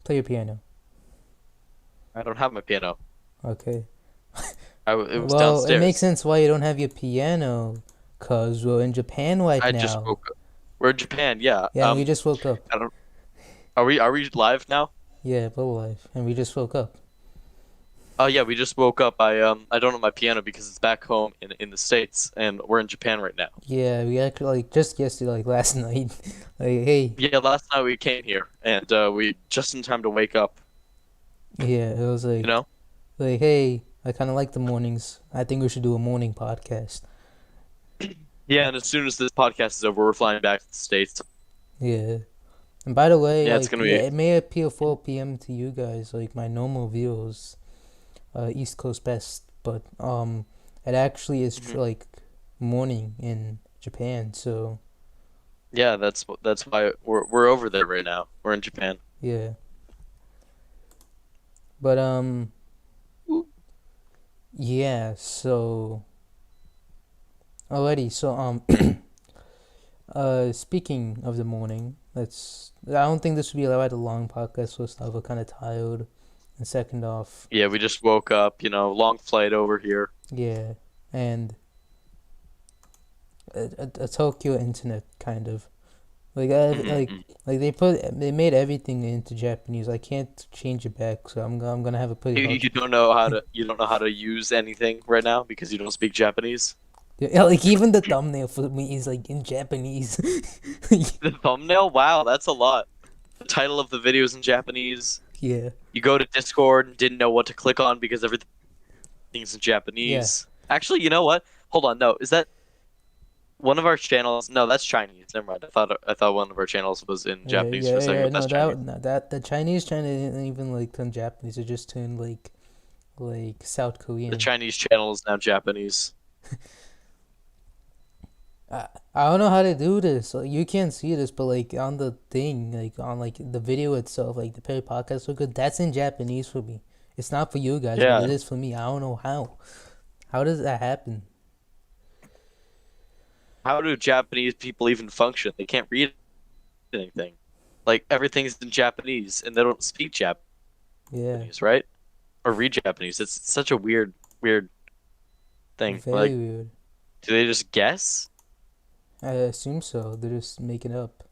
Play your piano. I don't have my piano. Okay. It was Well, it makes downstairs. sense why you don't have your piano, cause we're in Japan right I just now. woke up. We're in Japan, yeah. Yeah, and we just woke up. I don't. Are we live now? Yeah, Bubble Life, and we just woke up. Oh yeah, we just woke up. I don't have my piano because it's back home in the States, and we're in Japan right now. Yeah, we actually like just yesterday, like last night. Like, hey, Yeah, last night we came here, and we just in time to wake up. yeah, it was You know? like, hey, I kind of like the mornings. I think we should do a morning podcast. Yeah, and as soon as this podcast is over, we're flying back to the States. Yeah. And by the way, Yeah, it's like, gonna yeah, be. it may appear 4 p.m. to you guys, like my normal viewers, East Coast best, but it actually is Mhm. like morning in Japan. So Yeah, that's why we're over there right now. We're in Japan. yeah, but yeah. So alrighty. So speaking of the morning, let's. I don't think this would be a long podcast. First off, we're kind of tired, and second off, Yeah, we just woke up. Long flight over here. yeah, and a Tokyo internet kind of like Hmm. they made everything into Japanese. I can't change it back, so I'm gonna have a pretty You, hard. you don't know how to you don't know how to use anything right now because you don't speak Japanese. Yeah, like even the thumbnail for me is like in Japanese. The thumbnail? Wow, that's a lot. The title of the video is in Japanese. Yeah, You go to Discord and didn't know what to click on because everything's in yeah, Japanese. Actually, you know what? Hold on, no. Is that one of our channels? No, that's Chinese. Never mind. I thought one of our channels was in Japanese for a second, yeah. but that's No, Chinese. that the Chinese channel didn't even like turn Japanese. It just turned like South The Korean. Chinese channel is now Japanese. I don't know how to do this. Like, you can't see this, but like on the thing, like on like the video itself, like the Perry podcast so good. That's in Japanese for me. It's not for you guys, but Yeah. it is for me. I don't know how. How does that happen? How do Japanese people even function? They can't read anything. Like everything's in Japanese and they don't speak Yeah, Japanese, right? Or read Japanese. It's such a weird thing. very Like, weird. do they just guess? I assume so. They're just making it up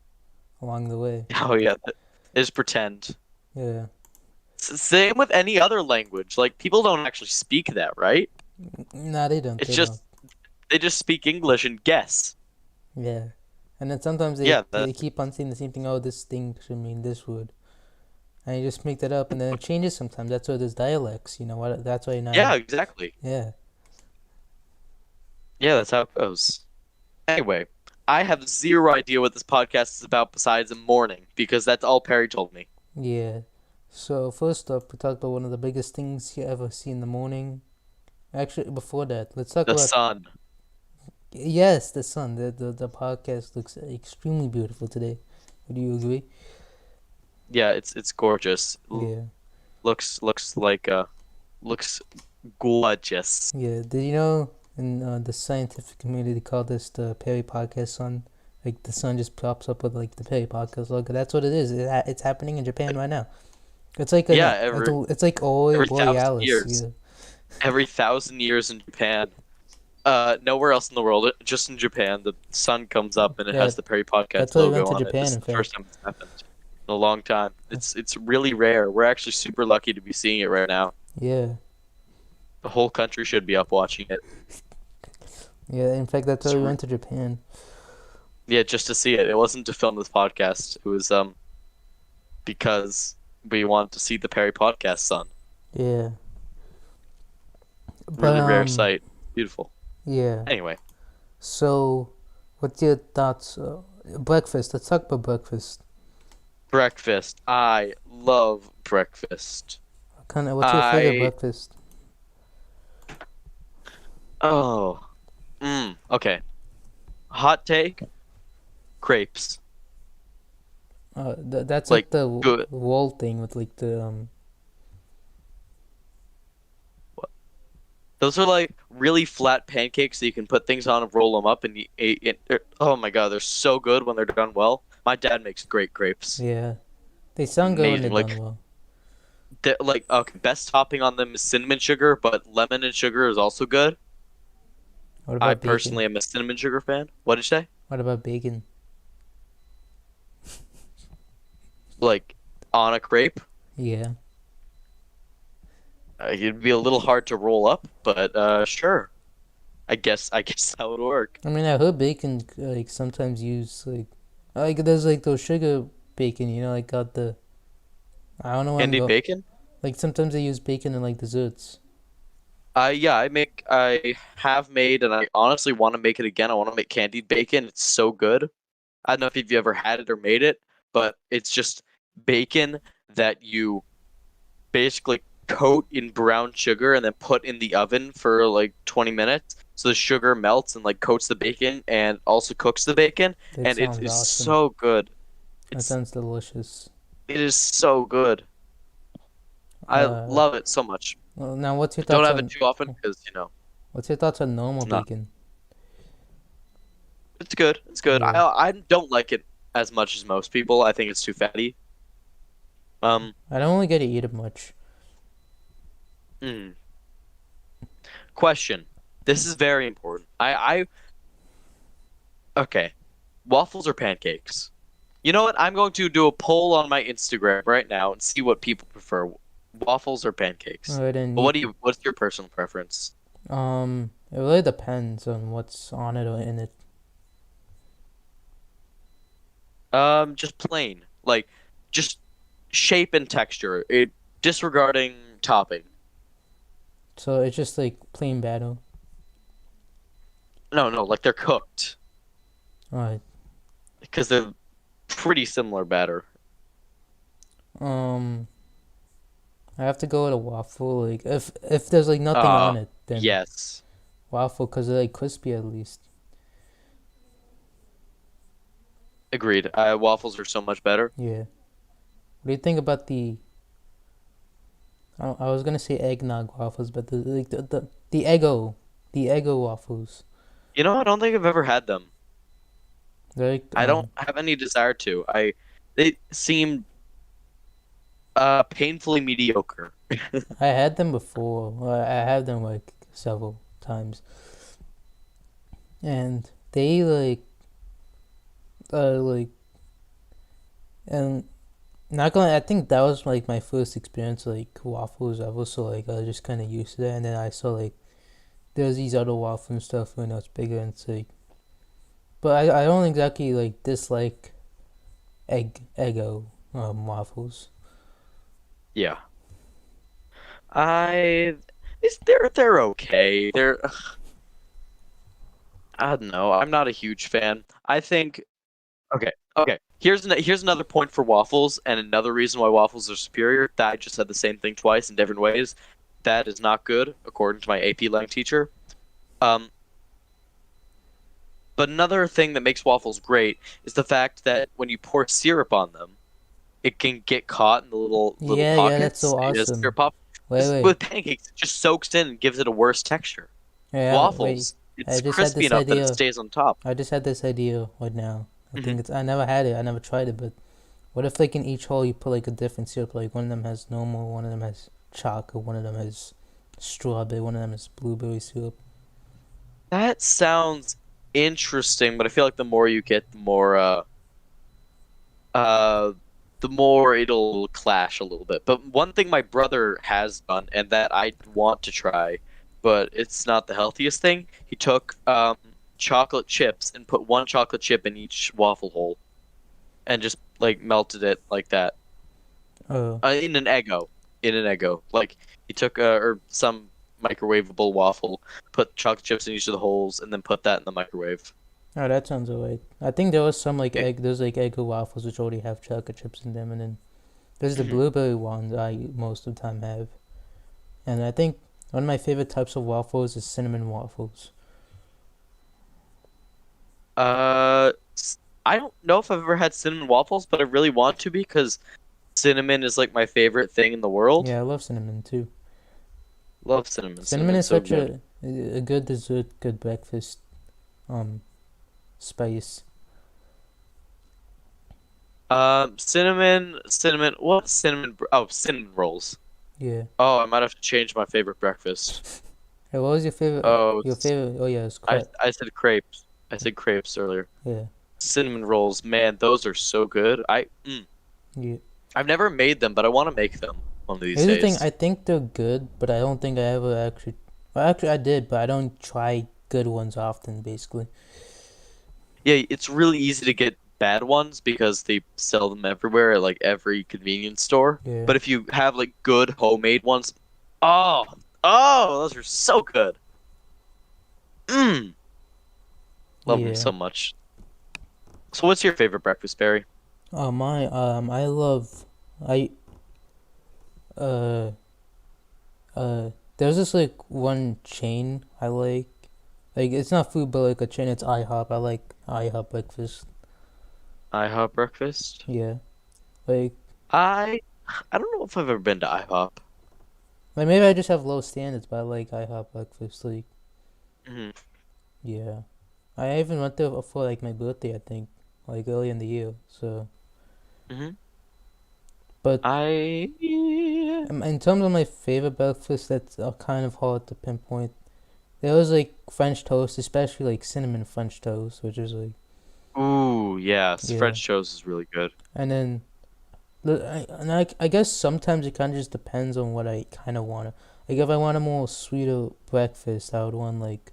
along the way. Oh yeah, they just pretend. Yeah. Same with any other language. Like people don't actually speak that, right? Nah, they don't. It's They don't. just they just speak English and guess. Yeah. And then sometimes Yeah, they keep on saying the same thing. Oh, this thing should mean this word, and you just make that up, and then it changes sometimes. That's why there's dialects. You know what? That's why you're not. yeah, exactly. Yeah. Yeah, that's how it goes. Anyway, I have zero idea what this podcast is about besides a morning because that's all Perry told me. Yeah. So first up, we talked about one of the biggest things you ever see in the morning. Actually, before that, let's talk The about sun. yes, the sun. The podcast looks extremely beautiful today. Would you agree? Yeah, it's gorgeous. Yeah. Looks like looks gorgeous. Yeah. Did you know in the scientific community they call this the Perry Podcast sun? Like the sun just pops up with like the Perry Podcast logo. That's what it is. It's happening in Japan right now. It's like Yeah, it's like Aurora every thousand Borealis. years. Yeah. Every 1,000 years in Japan. Nowhere else in the world, just in Japan, the sun comes up and it Yeah. has the Perry That's Podcast why we went logo to on it. This Japan. is In the first fact. time it's happened in a long time. It's really rare. We're actually super lucky to be seeing it right now. Yeah. The whole country should be up watching it. Yeah. In fact, that's why It's we re- went to Japan. yeah, just to see it. It wasn't to film this podcast. It was because we wanted to see the Perry Podcast sun. Yeah. But Really rare sight. Beautiful. yeah. Anyway, So, what's your thoughts? Breakfast. Let's talk about breakfast. breakfast. I love breakfast. Kind of. What's your favorite I breakfast? oh, okay. Hot take, crepes. That's Like like the good. wall thing with like the Those are like really flat pancakes that you can put things on and roll them up and oh my God, they're so good when they're done well. My dad makes great crepes. yeah. They sound good when they're Amazing. done Like well. like okay, best topping on them is cinnamon sugar, but lemon and sugar is also good. What I about bacon? personally am a cinnamon sugar fan. What did you say? What about bacon? Like on a crepe, Yeah. it'd be a little hard to roll up, but sure. I guess that would work. I mean, I heard bacon like sometimes use like there's like those sugar bacon, like got the I don't know where I'm Candied going. bacon? Like sometimes they use bacon in like desserts. Yeah, I have made, and I honestly want to make it again. I want to make candied bacon. It's so good. I don't know if you've ever had it or made it, but it's just bacon that you basically coat in brown sugar and then put in the oven for like 20 minutes. So the sugar melts and like coats the bacon and also cooks the bacon, That and it sounds is awesome. so good. That It's sounds delicious. it is so good. I Uh, love it so much. well, now what's your Don't thoughts have it on too often because what's your thoughts on normal it's not. bacon? It's good. It's good. Yeah. I don't like it as much as most people. I think it's too fatty. Um. I don't really get to eat it much. mm. Question. This is very important. Okay. Waffles or pancakes? You know what? I'm going to do a poll on my Instagram right now and see what people prefer. Waffles or pancakes? Alright, and But what's your personal preference? it really depends on what's on it or in it. Just plain. Like just shape and texture. It disregarding topping. So it's just like plain batter. No, no, like they're cooked Alright. because they're pretty similar batter. Um, I have to go with a waffle. Like if there's like nothing Uh, on it, then yes. waffle because they're like crispy at least. Agreed. Waffles are so much better. Yeah. What do you think about I was gonna say eggnog waffles, but the Eggo waffles. You know, I don't think I've ever had them. They're like I don't have any desire to. They seem painfully mediocre. I had them before. Well, I had them like several times, and they like and not gonna. I think that was like my first experience like waffles ever. So like I was just kind of used to that, and then I saw like there's these other waffles and stuff when it's bigger, and it's like. But I don't exactly like dislike Eggo waffles. Yeah. I they're okay. I don't know. I'm not a huge fan. I think okay. Okay. Here's another point for waffles and another reason why waffles are superior. That I just said the same thing twice in different ways. That is not good according to my AP Lang teacher. Um, but another thing that makes waffles great is the fact that when you pour syrup on them, it can get caught in the little Yeah, yeah, that's pockets. so It is awesome. syrup pop. Wait, wait. With pancakes, it just soaks in and gives it a worse texture. Yeah, wait. Waffles, I it's just had crispy this enough that it idea. stays on top. I just had this idea right now. I Hmm. think it's. I never had it. I never tried it. But what if, like, in each hole you put like a different syrup? Like one of them has normal, one of them has chocolate, one of them has strawberry, one of them has blueberry syrup. That sounds interesting, but I feel like the more you get, uh, the more it'll clash a little bit. But one thing my brother has done, and that I want to try, but it's not the healthiest thing. He took chocolate chips and put one chocolate chip in each waffle hole, and just like melted it like that Oh, in an Eggo. In an Eggo, like he took or some microwavable waffle, put chocolate chips in each of the holes, and then put that in the microwave. oh, that sounds alright. I think there was some like It, egg. There's like Eggo waffles which already have chocolate chips in them, and then there's the Mhm. blueberry ones I most of the time have. And I think one of my favorite types of waffles is cinnamon waffles. Uh, I don't know if I've ever had cinnamon waffles, but I really want to because cinnamon is like my favorite thing in the world. Yeah, I love cinnamon too. Love cinnamon. Cinnamon Cinnamon's is so such good. a good dessert, good breakfast um spice. Cinnamon. What cinnamon? Oh, cinnamon rolls. Yeah. Oh, I might have to change my favorite breakfast. Hey, what was your favorite? Oh, Your favorite? Oh yeah, it's I crap. I said crepes. I said crepes earlier. Yeah. Cinnamon rolls, man, those are so good. Yeah. I've never made them, but I want to make them one of these Here's the thing. days. I think they're good, but I don't think I ever actually. Well, actually, I did, but I don't try good ones often. Basically. Yeah, it's really easy to get bad ones because they sell them everywhere at like every convenience store. Yeah. But if you have like good homemade ones, oh, oh, those are so good. Mmm, love them Yeah. so much. So, what's your favorite breakfast, Barry? I love. I uh There's this like one chain I like. Like it's not food, but like a chain. It's IHOP. I like IHOP breakfast. IHOP breakfast? Yeah. Like I I don't know if I've ever been to IHOP. like maybe I just have low standards, but I like IHOP breakfast. Like Hmm. yeah. I even went there for like my birthday. I think like early in the year. So, Hmm. but I in terms of my favorite breakfast, that's kind of hard to pinpoint. There was like French toast, especially like cinnamon French toast, which is like Ooh, yes, yeah. French toast is really good. And then I guess sometimes it kind of just depends on what I kind of want. Like if I want a more sweeter breakfast, I would want like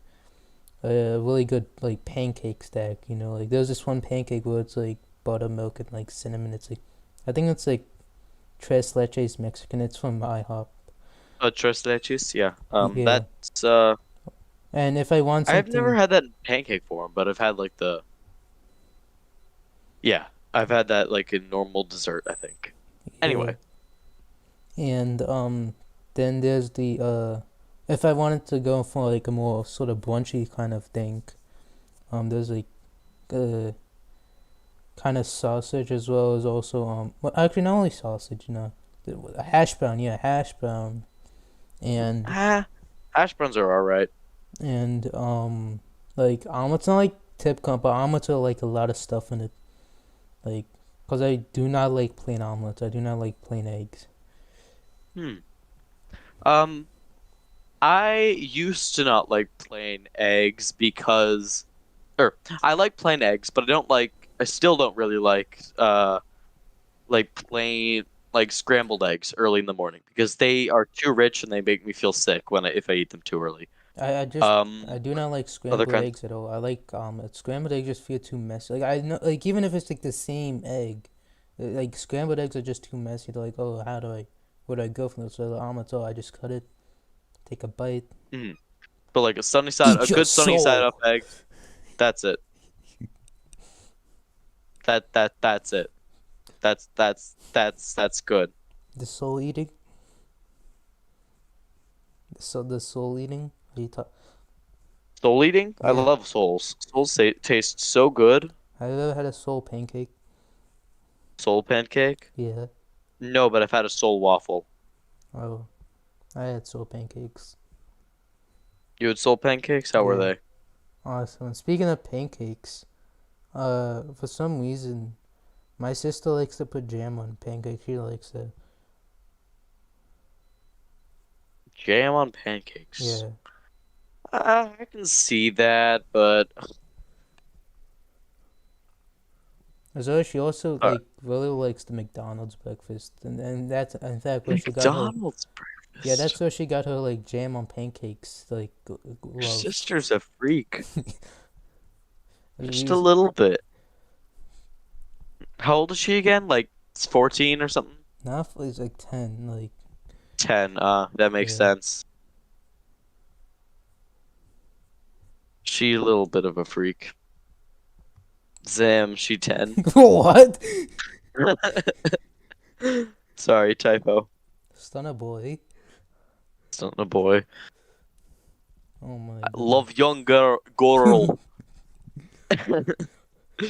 a really good like pancake stack. You know, like there's this one pancake where it's like buttermilk and like cinnamon. It's like I think it's like Tres Leches Mexican. It's from IHOP. Tres leches, yeah. Yeah. That's And if I want I've never something, had that in pancake form, but I've had like the yeah, I've had that like in normal dessert, I think. yeah. Anyway, And then there's the if I wanted to go for like a more sort of brunchy kind of thing, there's like uh kind of sausage as well as also well actually not only sausage, you know, a hash brown, yeah, hash brown, and ah, hash browns are all right. and like omelets, not like typical, but omelets are like a lot of stuff in it, like because I do not like plain omelets. I do not like plain eggs. Hmm. Um, I used to not like plain eggs because, or I like plain eggs, but I still don't really like plain like scrambled eggs early in the morning because they are too rich and they make me feel sick if I eat them too early. I do not like Other scrambled kinds. eggs at all. I like omelets. Scrambled eggs just feel too messy. Like I know, like even if it's like the same egg, like scrambled eggs are just too messy. They're like, oh, where do I go from this? So the omelets, oh, I just cut it, take a bite, Mhm. But like a eat your good sunny side up soul. egg. That's it. That's it. That's good. The soul eating, the soul eating. What are you talk? Soul eating? I Yeah. love souls. Souls taste so good. Have you ever had a soul pancake? Soul pancake? Yeah. No, but I've had a soul waffle. Oh, I had soul pancakes. You had soul pancakes? How were Yeah. they? Awesome. And speaking of pancakes, for some reason, my sister likes to put jam on pancakes. She likes it. Jam on pancakes. Yeah. I can see that, but So she also uh, like really likes the McDonald's breakfast, and that's in fact where she got her. McDonald's Yeah, breakfast. that's where she got her like jam on pancakes like Your love. sister's a freak. Just a She's little bit. How old is she again? Like 14 or something? now she's like 10. Like 10. That makes yeah. sense. She a little bit of a freak. Zam, she 10. What? Sorry, typo. Stunner boy. Son a boy. Oh my I god. love young girl.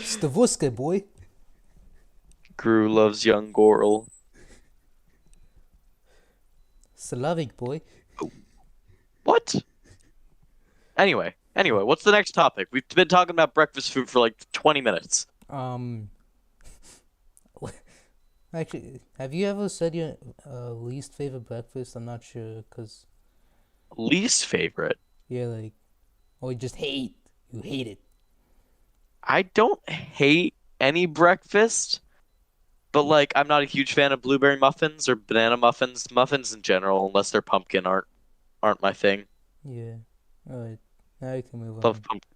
Stavuska boy. Gru loves young girl. Slavic boy. What? Anyway, what's the next topic? We've been talking about breakfast food for like 20 minutes. Um. Actually, have you ever said your least favorite breakfast? I'm not sure, cause Least favorite. you're like, or you just hate. You hate it. I don't hate any breakfast, but like I'm not a huge fan of blueberry muffins or banana muffins. Muffins in general, unless they're pumpkin, aren't my thing. Yeah. All right. Now you can move Love on pumpkin.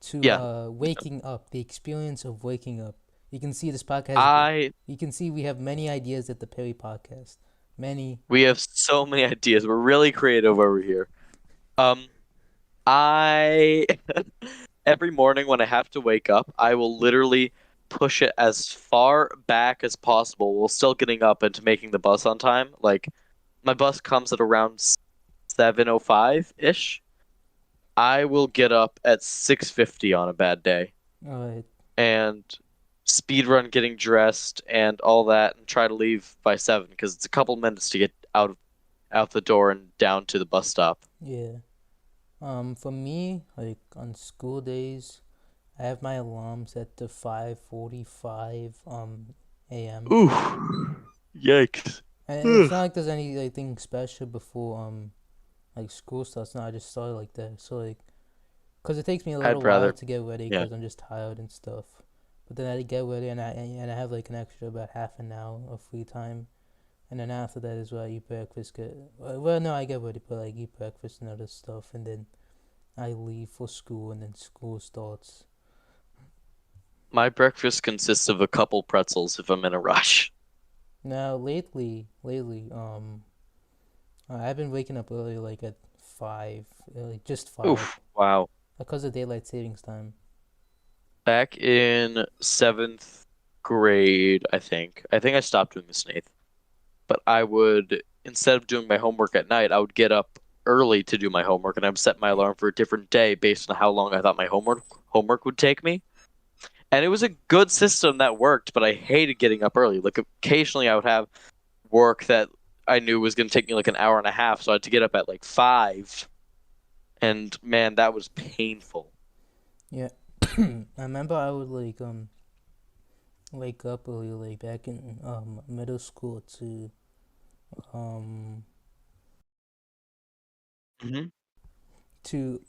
to Yeah, waking up. The experience of waking up. You can see this podcast. I You can see we have many ideas at the Perry podcast. Many. we have so many ideas. We're really creative over here. Um, I every morning when I have to wake up, I will literally push it as far back as possible while still getting up and to making the bus on time. Like my bus comes at around 7:05 ish. I will get up at 6:50 on a bad day All right. and speed run getting dressed and all that and try to leave by 7 because it's a couple minutes to get out the door and down to the bus stop. Yeah. For me, like on school days, I have my alarm set to 5:45 a.m. Ooh, yikes. And it's not like there's anything special before like school starts. No, I just started like that. So like, cause it takes me a little I'd while rather, to get ready, yeah. cause I'm just tired and stuff. But then I get ready and I have like an extra about half an hour of free time. And then after that is where I eat breakfast. Well, no, I get ready, but like eat breakfast and other stuff, and then I leave for school, and then school starts. My breakfast consists of a couple pretzels if I'm in a rush. Now lately, I've been waking up early, like at 5, like just 5, Oof, wow. because of daylight savings time. Back in seventh grade, I think I stopped doing this in eighth, but I would, instead of doing my homework at night, I would get up early to do my homework and I would set my alarm for a different day based on how long I thought my homework would take me. And it was a good system that worked, but I hated getting up early. Like occasionally I would have work that I knew was going to take me like an hour and a half, so I had to get up at like 5. And man, that was painful. Yeah, I remember I would wake up early, like back in middle school um Hmm. to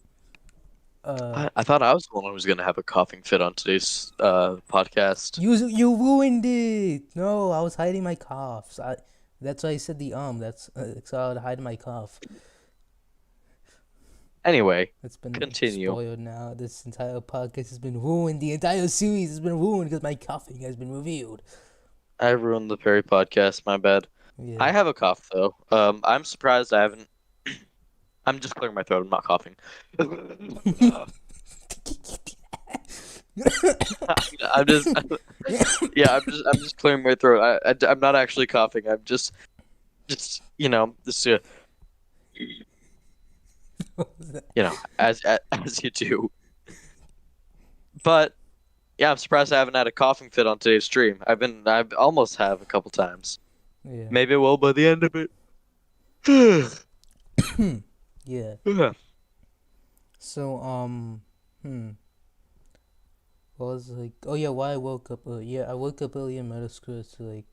uh I thought I was the one who was going to have a coughing fit on today's podcast. you ruined it. No, I was hiding my coughs. That's why I said the that's so I would hide my cough. Anyway, It's been continue. spoiled now. This entire podcast has been ruined. The entire series has been ruined because my coughing has been revealed. I ruined the Perry podcast. My bad. Yeah. I have a cough though. I'm surprised I haven't. I'm just clearing my throat. I'm not coughing. I'm just, yeah. I'm just clearing my throat. I'm not actually coughing. I'm just just as you do. But yeah, I'm surprised I haven't had a coughing fit on today's stream. I've almost have a couple times. Yeah. Maybe I will by the end of it. Yeah. So hmm. What was like? Oh yeah, why I woke up early? Yeah, I woke up early in middle school to like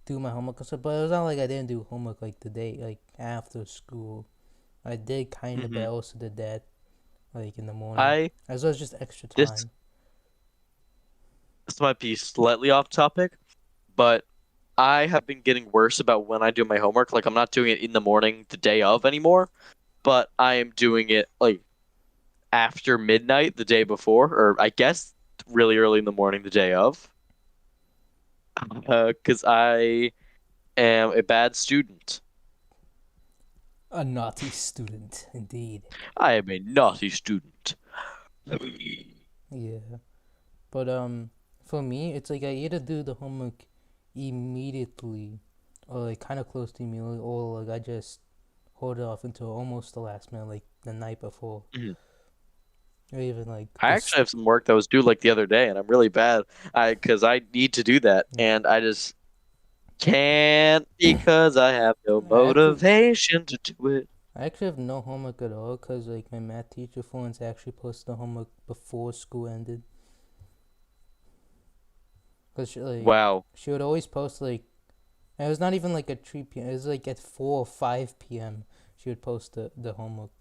do my homework and stuff. But it was not like I didn't do homework like the day like after school. I did kind of, but I Hmm. also did that like in the morning. I As well as just extra this time. this might be slightly off topic, but I have been getting worse about when I do my homework. Like I'm not doing it in the morning the day of anymore, but I am doing it like after midnight the day before, or I guess really early in the morning the day of, because I am a bad student. A naughty student, indeed. I am a naughty student. Yeah. But for me, it's like I either do the homework immediately, or like kind of close to immediately, or like I just hold it off until almost the last minute, like the night before, Mhm. or even like I actually have some work that was due like the other day, and I'm really bad. Because I need to do that, yeah. and I just can't because I have no I actually motivation to do it. I actually have no homework at all because like my math teacher for once actually posted the homework before school ended. Cause Wow. she would always post like And it was not even like at 3 p.m. It was like at 4 or 5 p.m. She would post the homework.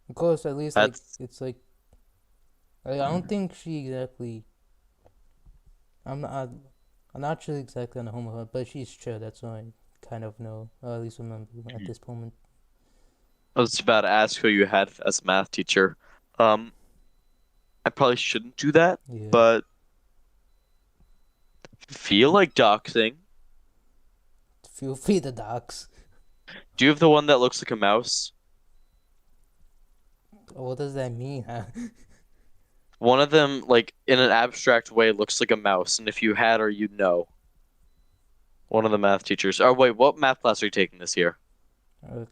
Of course, at least like That's it's like I don't think she exactly. I'm not. I'm not sure exactly on the homework, but she's sure. That's all I kind of know, or at least remember at this moment. I was about to ask who you had as a math teacher. Um, I probably shouldn't do that, Yeah. but feel like doxing. Feel free to dox. Do you have the one that looks like a mouse? What does that mean? Huh? One of them, like in an abstract way, looks like a mouse, and if you had her, you'd know. One of the math teachers. Oh wait, what math class are you taking this year? Uh,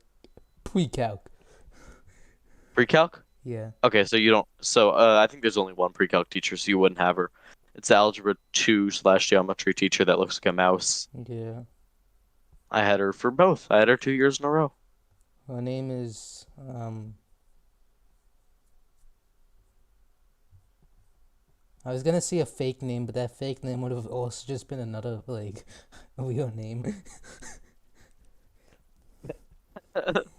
Pre-calc. Pre-calc? Yeah. Okay, so you don't. So I think there's only one pre-calc teacher, so you wouldn't have her. It's the algebra 2/geometry teacher that looks like a mouse. Yeah. I had her for both. I had her 2 years in a row. Her name is I was gonna say a fake name, but that fake name would have also just been another like real name,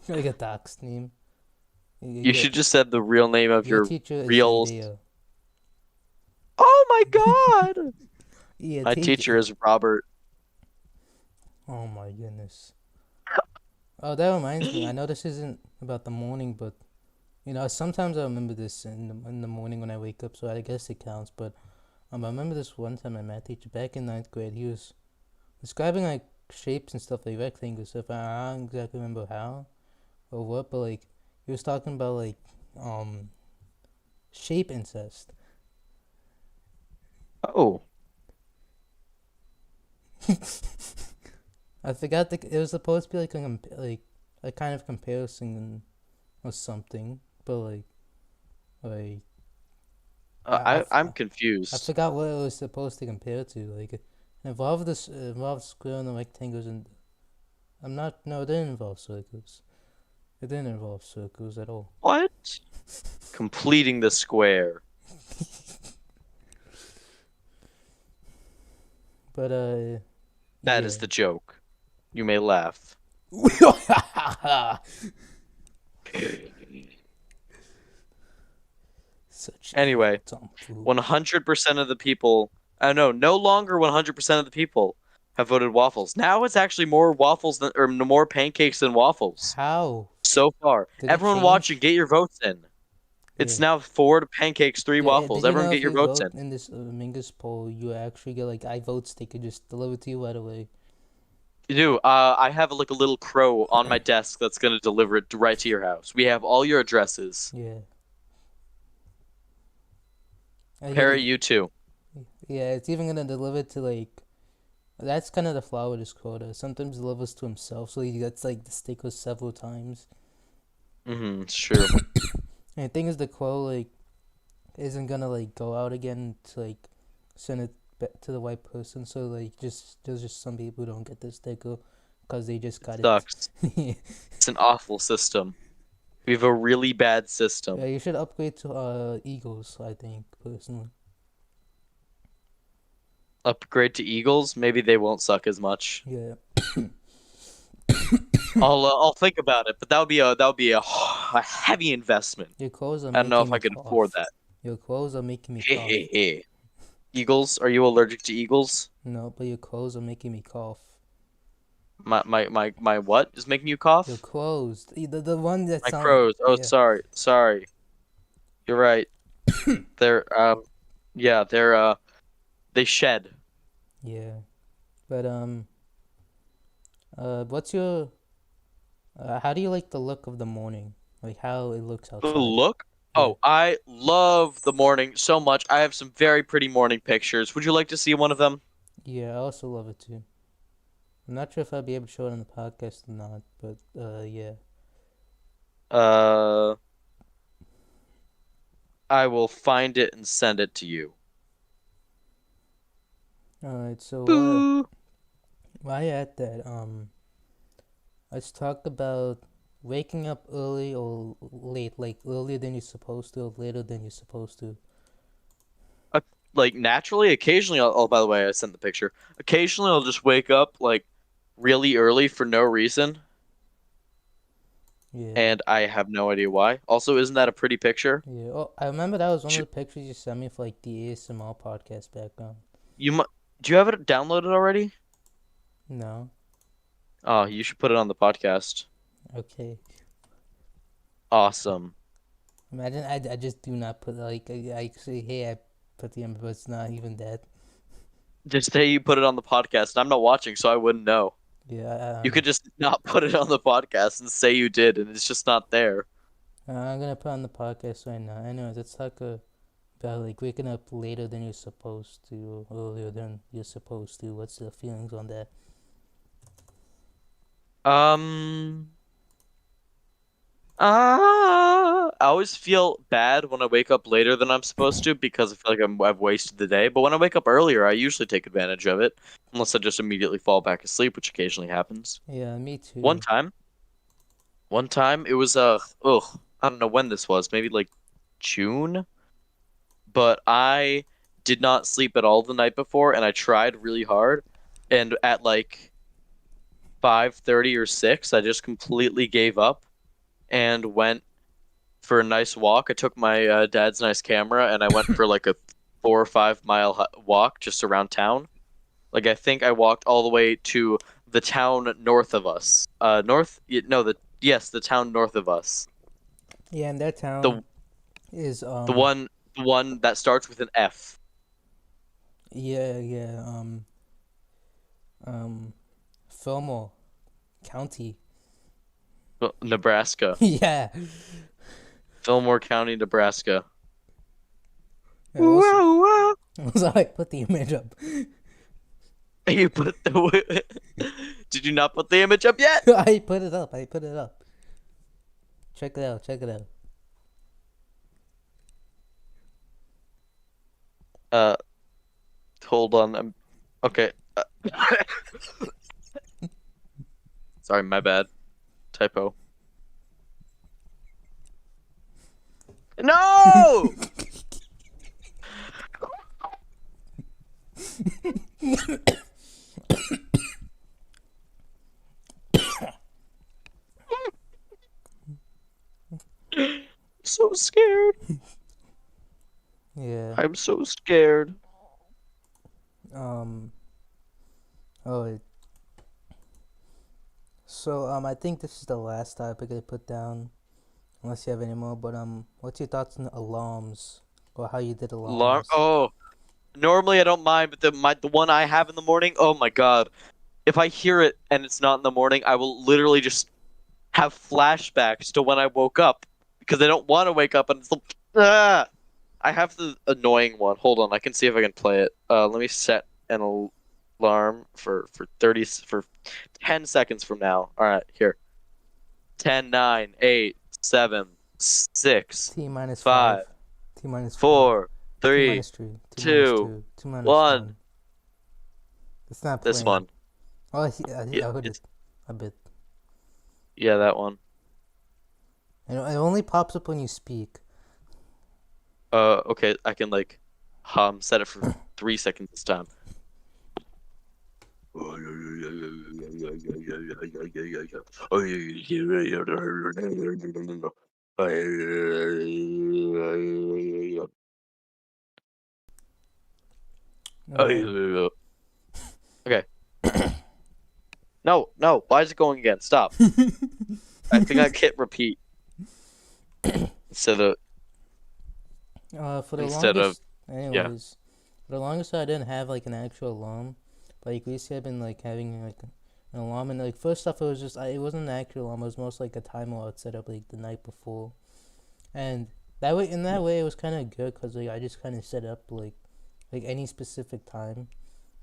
like a dox name. You Your should just said the real name of your your teacher is real. Zendaya. Oh my God! Yeah, My teacher teacher. is Robert. Oh my goodness. Oh, that reminds me. I know this isn't about the morning, but sometimes I remember this in the morning when I wake up, so I guess it counts. But I remember this one time my math teacher back in ninth grade. He was describing like shapes and stuff like rectangles. So if I don't exactly remember how or what, but like he was talking about like um shape incest. Oh, I forgot it was supposed to be like a kind of comparison or something, but like I, I'm I, I confused. forgot what it was supposed to compare to. Like it involved square and the rectangles, and I'm not. No, it didn't involve circles. It didn't involve circles at all. What? Completing the square. But That yeah. is the joke. You may laugh. Such evil Anyway, tomfool. 100% of the people, I know, no longer 100% of the people have voted waffles. Now it's actually more waffles than, or more pancakes than waffles How so far. did it Everyone watching, change? get your votes in. It's Yeah. now 4 pancakes, 3 waffles. Did you Everyone know get if your you votes in. vote in this mingus poll, you actually get like iVotes? They could just deliver to you right away. You do. I have like a little crow on my desk that's gonna deliver it right to your house. We have all your addresses. Yeah. And Parry, you too. yeah, it's even gonna deliver to like. That's kind of the flaw with his quota. Sometimes he delivers to himself, so he gets like the stickers several times. It's true. And the thing is, the quote like isn't gonna like go out again to like send it back to the white person. So like just there's just some people who don't get the sticker because they just It got it. sucks. It's an awful system. We have a really bad Yeah, system. you should upgrade to Eagles. I think personally. Upgrade to Eagles, maybe they won't suck as much. Yeah. I'll think about it, but that would be a heavy investment. Your clothes are I don't know making if I me could afford cough. that. Your clothes are making me Hey, cough. hey, hey. Eagles? Are you allergic to eagles? No, but your clothes are making me cough. My what is making you Your cough? clothes, the one that My sound crows. Oh, yeah sorry. You're right. They're yeah, they shed. yeah. But what's your how do you like the look of the morning? Like how it looks The outside? look? Yeah. Oh, I love the morning so much. I have some very pretty morning pictures. Would you like to see one of them? Yeah, I also love it too. I'm not sure if I'll be able to show it on the podcast or not, but yeah. Uh, I will find it and send it to you. All right. So Boo! while you're at that, let's talk about waking up early or late, like earlier than you're supposed to, or later than you're supposed to. Uh, like naturally. Occasionally, oh, by the way, I sent the picture. Occasionally, I'll just wake up like really early for no reason, Yeah. and I have no idea why. Also, isn't that a pretty picture? Yeah. Oh, I remember that was one of Sh- the pictures you sent me for like the ASMR podcast background. You mu Do you have it downloaded already? No. Oh, you should put it on the podcast. Okay. Awesome. Imagine I just do not put like I say hey I put the image but it's not even that. Just say you put it on the podcast. And I'm not watching, so I wouldn't know. Yeah. I You don't know. could just not put it on the podcast and say you did, and it's just not there. I'm gonna put on the podcast right now. Anyways, let's talk about like waking up later than you're supposed to, earlier than you're supposed to. What's the feelings on that? Um, I always feel bad when I wake up later than I'm supposed to because I feel like I've wasted the day. But when I wake up earlier, I usually take advantage of it, unless I just immediately fall back asleep, which occasionally happens. Yeah, me One too. time, one time it was I don't know when this was, maybe like June, but I did not sleep at all the night before, and I tried really hard, and at like 5:30 or 6, I just completely gave up and went for a nice walk. I took my dad's nice camera and I went for like a 4 or 5 mile walk just around town. Like I think I walked all the way to the town north of us. No, the town north of us. Yeah, and that The town is the one the one that starts with an F. yeah Fillmore County. Nebraska. Yeah. Fillmore County, Nebraska. Yeah, also, Wow, wow. also I put the image up. You put the Did you not put the image up yet? I put it up. I put it up. Check it out. Check it out. Uh Hold on. Okay. Sorry, my bad. Typo. No! So scared. Yeah. I'm so scared. Um. Oh. I think this is the last topic I put down. Unless you have any more, but what's your thoughts on alarms or how you did Alarm. alarms? Oh, normally I don't mind, but the one I have in the morning. Oh my God! If I hear it and it's not in the morning, I will literally just have flashbacks to when I woke up because I don't want to wake up and it's like, ah! I have the annoying one. Hold on, I can see if I can play it. Let me set an alarm for 10 seconds from now. All right, here. 10, 9, 8, 7, 6, T minus 5. 5, T minus 4. 4, T 3, minus 3. T minus 2, 2. T minus 1. 1. It's not This playing. one. Oh, Yeah, I heard it it's a bit. yeah, that one. It only pops up when you speak. Okay, I can like set it for 3 seconds this time. Alright. Okay. No, no. Why is it going again? Stop. I think I hit repeat instead of For the instead of longest, yeah. anyways, for the longest I didn't have like an actual alarm. But like recently I've been like having like an alarm and like first off it was just it wasn't an actual alarm. It was most like a timer I'd set up like the night before, and that way it was kind of good because like I just kind of set up like any specific time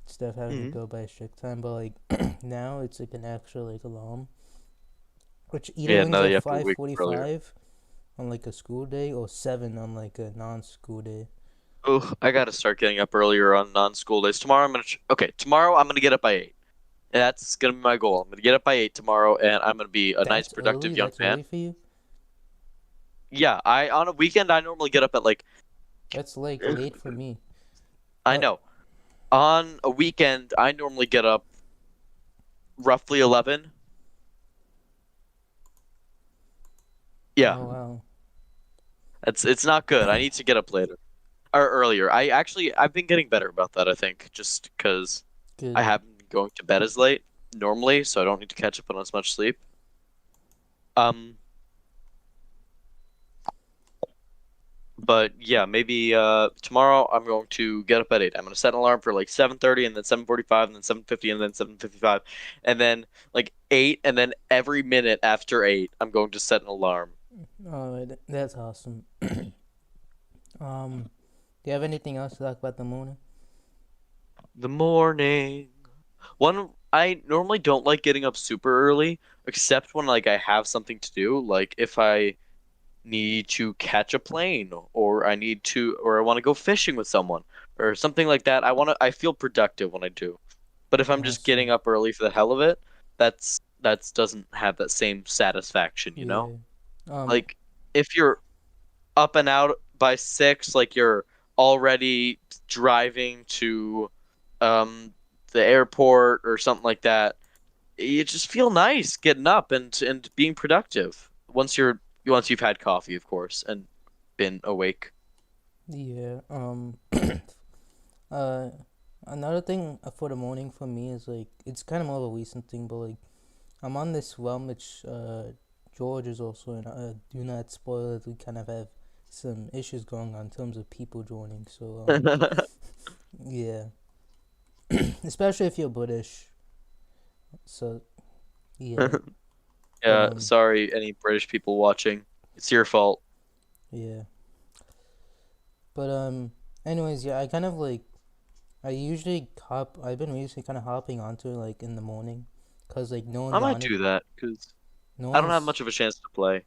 instead of having to Mhm. go by a strict time. But like now it's like an actual like alarm, which either Yeah, rings now you at have to five wake forty up earlier. five on like a school day or 7 on like a non-school day. Oh, I gotta start getting up earlier on non-school days. Tomorrow I'm gonna okay. Tomorrow I'm gonna get up by 8. That's gonna be my goal. I'm gonna get up by 8 tomorrow, and I'm gonna be a nice, That's productive early. young That's man. early for you. Yeah, I on a weekend I normally get up at like That's like late for me. I know. On a weekend, I normally get up roughly 11. Yeah, Oh wow, it's not good. I need to get up later or earlier. I've been getting better about that, I think, just because I good. haven't been going to bed as late normally, so I don't need to catch up on as much sleep. Um, but yeah, maybe tomorrow I'm going to get up at 8. I'm gonna set an alarm for like 7:30 and then 7:45 and then 7:50 and then 7:55 and then like 8 and then every minute after 8 I'm going to set an alarm. Alright, that's awesome. Do you have anything else to talk about the morning? The morning. One, I normally don't like getting up super early, except when like I have something to do, like if I need to catch a plane or I want to go fishing with someone or something like that. I feel productive when I do. But if I'm just getting Awesome. up early for the hell of it, that's doesn't have that same satisfaction, you know? Yeah. Um. Like if you're up and out by 6, like you're already driving to um the airport or something like that, you just feel nice getting up and being productive once you've had coffee, of course, and been awake. Yeah. Uh. Another thing for the morning for me is like it's kind of more of a recent thing, but like I'm on this realm which George is also in. Do not spoil it. We kind of have some issues going on in terms of people joining. So yeah, especially if you're British. So yeah, but Yeah, sorry, any British people watching. It's your fault. yeah, but anyways, yeah, I kind of like I usually hop. I've been recently kind of hopping onto it like in the morning, cause like no I one's might on it. do that because No I don't have one's much of a chance to play.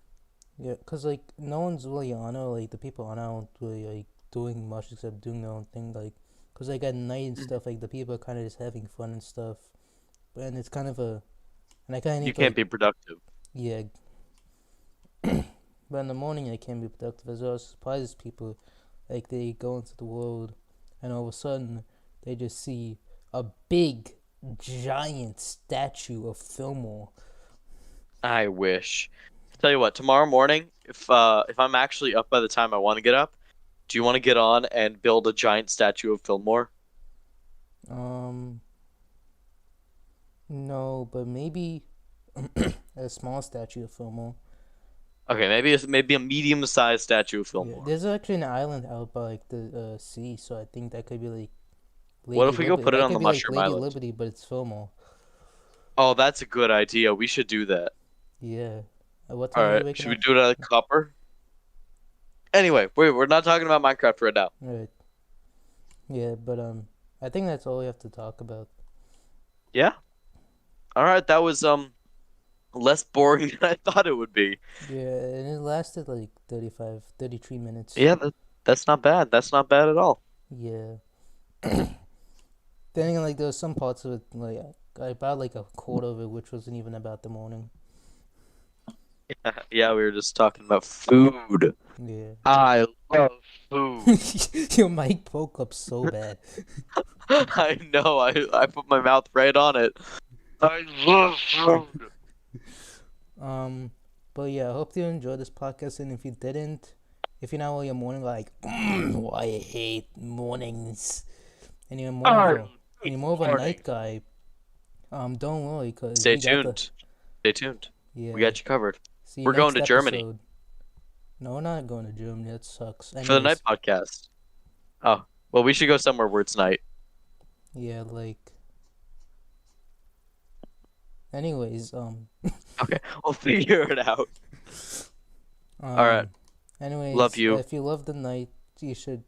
Yeah, cause like no one's really on it. Like the people on it aren't really like doing much except doing their own thing. Like, cause like at night and Mhm. stuff, like the people are kind of just having fun and stuff. And it's kind of a, and I kind of You need to can't like, be productive. yeah. But in the morning I can be productive as well. It surprises people, like they go into the world, and all of a sudden they just see a big, giant statue of Fillmore. I wish. Tell you what, tomorrow morning, if I'm actually up by the time I want to get up, do you want to get on and build a giant statue of Fillmore? Um, no, but maybe a small statue of Fillmore. Okay, maybe a medium-sized statue of Yeah, Fillmore. there's actually an island out by like the sea, so I think that could be like What Lady if we go Liberty. put it That on could the be like Mushroom Lady Island? Liberty, but it's Fillmore. Oh, that's a good idea. We should do that. Yeah. What All time are you right, waking should we up? do it at Copper? Anyway, we're not talking about Minecraft right now. Right. Yeah, but I think that's all we have to talk about. Yeah. All right, that was less boring than I thought it would be. Yeah, and it lasted like 35, 33 minutes. Yeah, that's not bad. That's not bad at all. Yeah. Then again, like there was some parts of it like about like a quarter of it which wasn't even about the morning. Yeah, we were just talking about food. Yeah. I love food. Your mic broke up so bad. I know. I put my mouth right on it. I love food. Um, but yeah, I hope you enjoyed this podcast. And if you didn't, if you're not all your morning like, I hate mornings, and you're more of I a and hate you're more of a night morning. guy, don't worry, cause Stay we got the tuned. Stay tuned. We yeah. got you covered. See you We're going next to Germany episode. No, we're not going to Germany. That sucks. for the night Anyways, podcast. Oh, well, we should go somewhere where it's night. yeah, like, anyways, Okay, we'll figure it out. All right. um, Love you. if you love the night, you should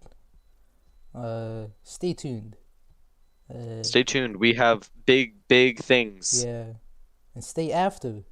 stay tuned. Uh, Stay tuned. We have big, big things. yeah, and stay after.